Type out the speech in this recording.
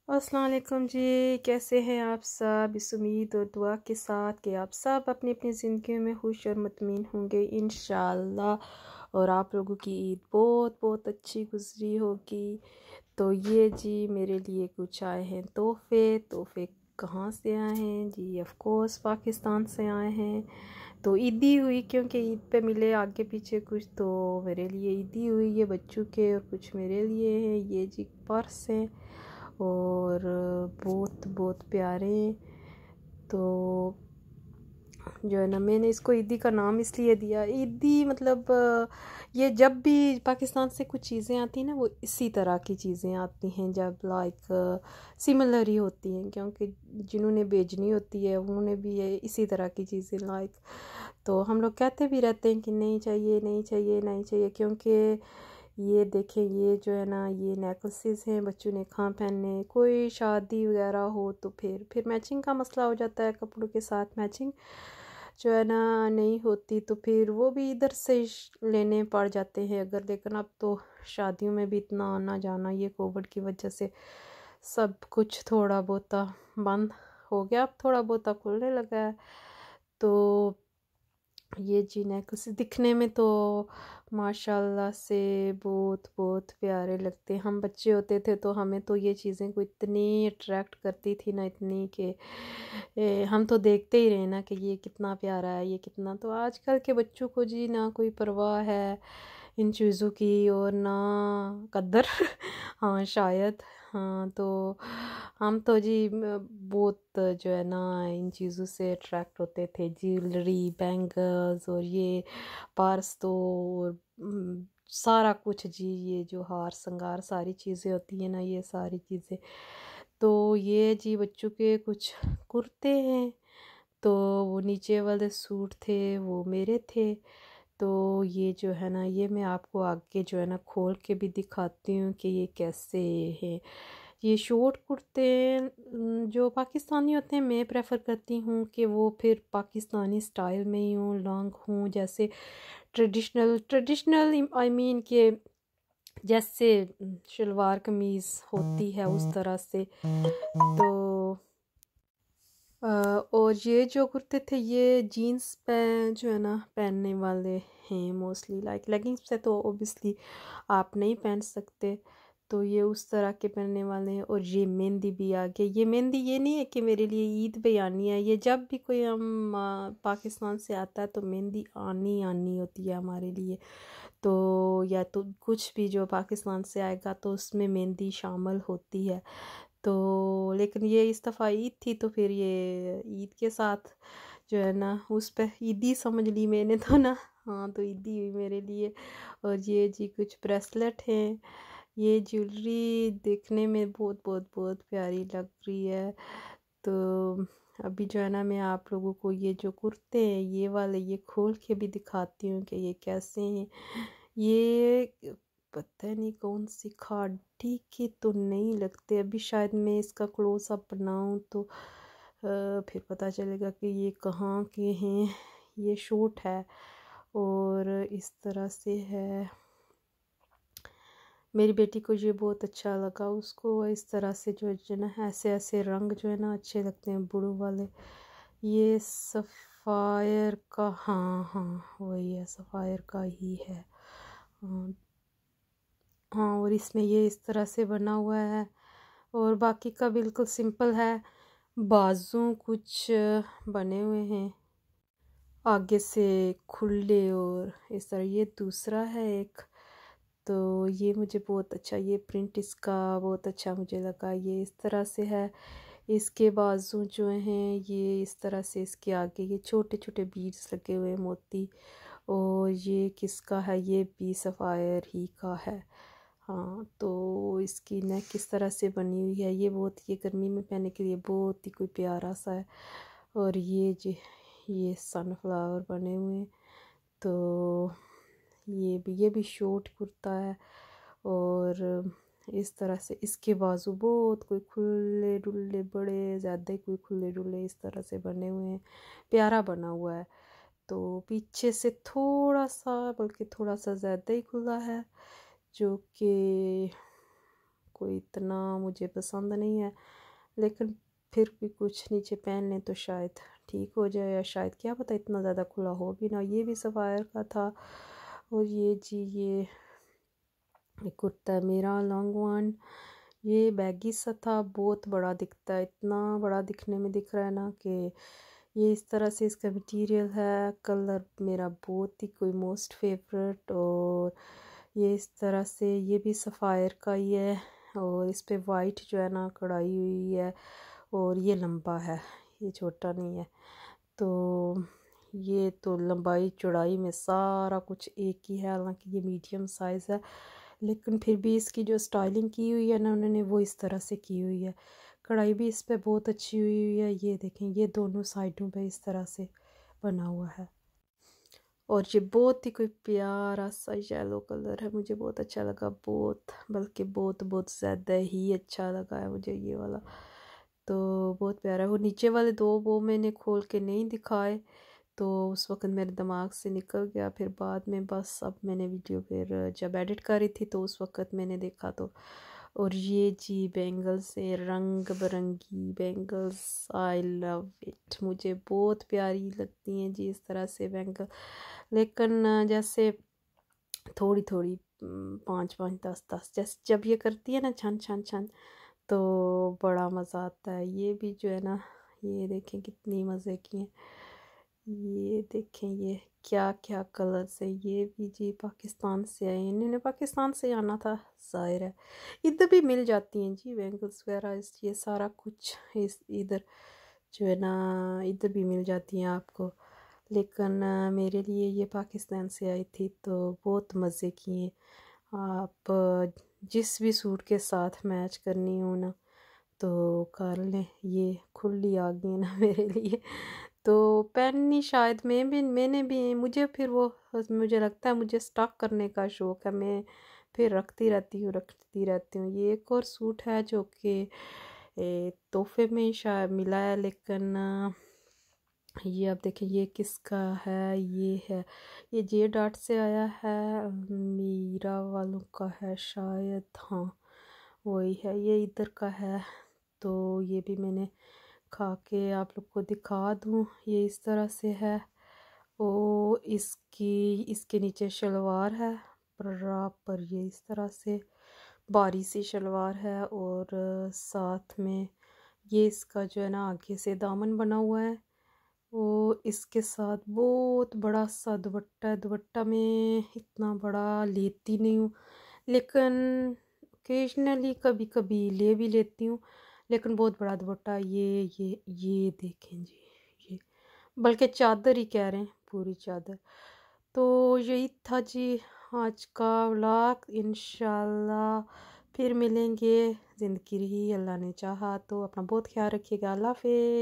अस्सलाम वालेकुम जी। कैसे हैं आप सब? इस उम्मीद और दुआ के साथ कि आप सब अपनी अपनी ज़िंदगी में खुश और मुतमईन होंगे इंशाअल्लाह। और आप लोगों की ईद बहुत बहुत अच्छी गुजरी होगी। तो ये जी मेरे लिए कुछ आए हैं तोहफ़े। तोहफ़े कहाँ से आए हैं जी? ऑफ कोर्स पाकिस्तान से आए हैं। तो ईदी हुई क्योंकि ईद पे मिले आगे पीछे कुछ, तो मेरे लिए ईदी हुई। ये बच्चों के और कुछ मेरे लिए हैं। ये जी पर्स हैं और बहुत बहुत प्यारे। तो जो है ना, मैंने इसको ईदी का नाम इसलिए दिया, ईदी मतलब ये जब भी पाकिस्तान से कुछ चीज़ें आती हैं ना, वो इसी तरह की चीज़ें आती हैं, जब लाइक सिमिलर ही होती हैं, क्योंकि जिन्होंने भेजनी होती है उन्होंने भी ये इसी तरह की चीज़ें लाइक। तो हम लोग कहते भी रहते हैं कि नहीं चाहिए नहीं चाहिए नहीं चाहिए, क्योंकि ये देखें, ये जो है ना, ये नेकलेसेस हैं, बच्चों ने कहाँ पहनने, कोई शादी वगैरह हो तो फिर मैचिंग का मसला हो जाता है, कपड़ों के साथ मैचिंग जो है ना नहीं होती, तो फिर वो भी इधर से लेने पड़ जाते हैं अगर। लेकिन अब तो शादियों में भी इतना आना जाना, ये कोविड की वजह से सब कुछ थोड़ा बहुत बंद हो गया, अब थोड़ा बहुत खुलने लगा है। तो ये जी नेकलेस दिखने में तो माशाल्लाह से बहुत बहुत प्यारे लगते हैं। हम बच्चे होते थे तो हमें तो ये चीज़ें को इतनी अट्रैक्ट करती थी ना, इतनी कि हम तो देखते ही रहे ना कि ये कितना प्यारा है, ये कितना। तो आजकल के बच्चों को जी ना कोई परवाह है इन चीज़ों की और ना कदर हाँ शायद। हाँ तो हम तो जी बहुत जो है ना इन चीज़ों से अट्रैक्ट होते थे, ज्वेलरी, बैंगल्स और ये पर्स तो और सारा कुछ जी, ये जो हार श्रृंगार सारी चीज़ें होती हैं ना, ये सारी चीज़ें। तो ये जी बच्चों के कुछ कुर्ते हैं, तो वो नीचे वाले सूट थे वो मेरे थे। तो ये जो है ना, ये मैं आपको आगे जो है ना खोल के भी दिखाती हूँ कि ये कैसे है। ये शॉर्ट कुर्ते जो पाकिस्तानी होते हैं, मैं प्रेफर करती हूँ कि वो फिर पाकिस्तानी स्टाइल में ही हों, लॉन्ग हों, जैसे ट्रेडिशनल ट्रेडिशनल आई मीन के जैसे शलवार कमीज़ होती है उस तरह से। तो और ये जो कुर्ते थे ये जीन्स पे जो है ना पहनने वाले हैं मोस्टली, लाइक लेगिंग्स से तो ओबियसली आप नहीं पहन सकते, तो ये उस तरह के पहनने वाले हैं। और ये मेहंदी भी आ गई। ये मेहंदी ये नहीं है कि मेरे लिए ईद पे आनी है, ये जब भी कोई हम पाकिस्तान से आता है तो मेहंदी आनी आनी होती है हमारे लिए। तो या तो कुछ भी जो पाकिस्तान से आएगा तो उसमें मेहंदी शामिल होती है। तो लेकिन ये इस दफ़ा ईद थी तो फिर ये ईद के साथ जो है ना उस पर ईदी समझ ली मैंने तो ना। हाँ तो ईदी हुई मेरे लिए। और ये जी कुछ ब्रेसलेट हैं, ये ज्वेलरी देखने में बहुत बहुत बहुत प्यारी लग रही है। तो अभी जो है ना मैं आप लोगों को ये जो कुर्ते हैं ये वाले ये खोल के भी दिखाती हूँ कि ये कैसे हैं। ये पता नहीं कौन सी खाड़ी के तो नहीं लगते, अभी शायद मैं इसका क्लोज अप बनाऊँ तो फिर पता चलेगा कि ये कहाँ के हैं। ये शूट है और इस तरह से है। मेरी बेटी को ये बहुत अच्छा लगा, उसको इस तरह से जो है ना ऐसे ऐसे रंग जो है ना अच्छे लगते हैं ब्लू वाले। ये सफ़ायर का, हाँ हाँ वही है, सफ़ायर का ही है। हाँ हाँ, और इसमें ये इस तरह से बना हुआ है और बाकी का बिल्कुल सिंपल है। बाजू कुछ बने हुए हैं आगे से खुले और इस तरह। ये दूसरा है एक, तो ये मुझे बहुत अच्छा, ये प्रिंट इसका बहुत अच्छा मुझे लगा। ये इस तरह से है, इसके बाजू जो हैं ये इस तरह से, इसके आगे ये छोटे छोटे बीड्स लगे हुए हैं मोती। और ये किसका है? ये भी सफ़ायर ही का है। हाँ तो इसकी नेक किस तरह से बनी हुई है, ये बहुत, ये गर्मी में पहनने के लिए बहुत ही कोई प्यारा सा है। और ये सनफ्लावर बने हुए हैं। तो ये भी शॉर्ट कुर्ता है और इस तरह से इसके बाजू बहुत कोई खुले डुल्ले, बड़े ज़्यादा ही कोई खुले डुल्ले इस तरह से बने हुए हैं, प्यारा बना हुआ है। तो पीछे से थोड़ा सा, बल्कि थोड़ा सा ज़्यादा ही खुला है, जो कि कोई इतना मुझे पसंद नहीं है, लेकिन फिर भी कुछ नीचे पहन लें तो शायद ठीक हो जाए, या शायद क्या पता इतना ज़्यादा खुला हो भी ना। ये भी सफ़ायर का था। और ये जी ये कुर्ता है मेरा लॉन्ग वन, ये बैगी सा था, बहुत बड़ा दिखता है, इतना बड़ा दिखने में दिख रहा है ना कि ये इस तरह से इसका मटेरियल है। कलर मेरा बहुत ही कोई मोस्ट फेवरेट। और ये इस तरह से ये भी सफ़ायर का ही है, और इस पे वाइट जो है ना कढ़ाई हुई है, और ये लंबा है, ये छोटा नहीं है। तो ये तो लंबाई चौड़ाई में सारा कुछ एक ही है, हालांकि ये मीडियम साइज़ है, लेकिन फिर भी इसकी जो स्टाइलिंग की हुई है ना उन्होंने वो इस तरह से की हुई है। कढ़ाई भी इस पे बहुत अच्छी हुई है। ये देखें, ये दोनों साइडों पे इस तरह से बना हुआ है। और ये बहुत ही कोई प्यारा सा येलो कलर है, मुझे बहुत अच्छा लगा, बहुत बल्कि बहुत बहुत ज़्यादा ही अच्छा लगा है मुझे ये वाला, तो बहुत प्यारा है। वो नीचे वाले दो वो मैंने खोल के नहीं दिखाए, तो उस वक्त मेरे दिमाग से निकल गया, फिर बाद में बस अब मैंने वीडियो फिर जब एडिट कर रही थी तो उस वक्त मैंने देखा तो। और ये जी बैंगल्स है, रंग बिरंगी बैंगल्स, आई लव इट, मुझे बहुत प्यारी लगती हैं जी इस तरह से बैंगल। लेकिन जैसे थोड़ी थोड़ी 5 5 10 10 जैसे जब ये करती है ना छन छन छन, तो बड़ा मज़ा आता है। ये भी जो है ना, ये देखें कितनी मज़े की हैं, ये देखें ये क्या क्या कलर्स है। ये भी जी पाकिस्तान से आए, इन्होंने पाकिस्तान से आना था, ज़ाहिर है इधर भी मिल जाती हैं जी बैंगल्स वगैरह, इस ये सारा कुछ इस इधर जो है ना इधर भी मिल जाती हैं आपको, लेकिन मेरे लिए ये पाकिस्तान से आई थी, तो बहुत मज़े किए। आप जिस भी सूट के साथ मैच करनी हो ना तो कर लें, ये खुली आ गई ना मेरे लिए, तो पहननी शायद मैंने भी मुझे लगता है मुझे स्टॉक करने का शौक़ है, मैं फिर रखती रहती हूँ। ये एक और सूट है जो कि तोहफे में ही शायद मिला है, लेकिन ये आप देखें ये किसका है, ये है, ये जे डॉट से आया है, मीरा वालों का है शायद, हाँ वही है, ये इधर का है। तो ये भी मैंने खा के आप लोग को दिखा दूँ, ये इस तरह से है। ओ इसके नीचे शलवार है पर ये इस तरह से बारी सी शलवार है, और साथ में ये इसका जो है ना आगे से दामन बना हुआ है, वो इसके साथ बहुत बड़ा सा दुपट्टा है। दुपट्टा में इतना बड़ा लेती नहीं हूँ, लेकिन ओकेजनली कभी कभी ले भी लेती हूँ, लेकिन बहुत बड़ा दुपट्टा। ये देखें जी, ये बल्कि चादर ही कह रहे हैं, पूरी चादर। तो यही था जी आज का व्लॉग, इंशाल्लाह फिर मिलेंगे, ज़िंदगी रही अल्लाह ने चाहा तो। अपना बहुत ख्याल रखिएगा, अल्लाह हाफ़िज़।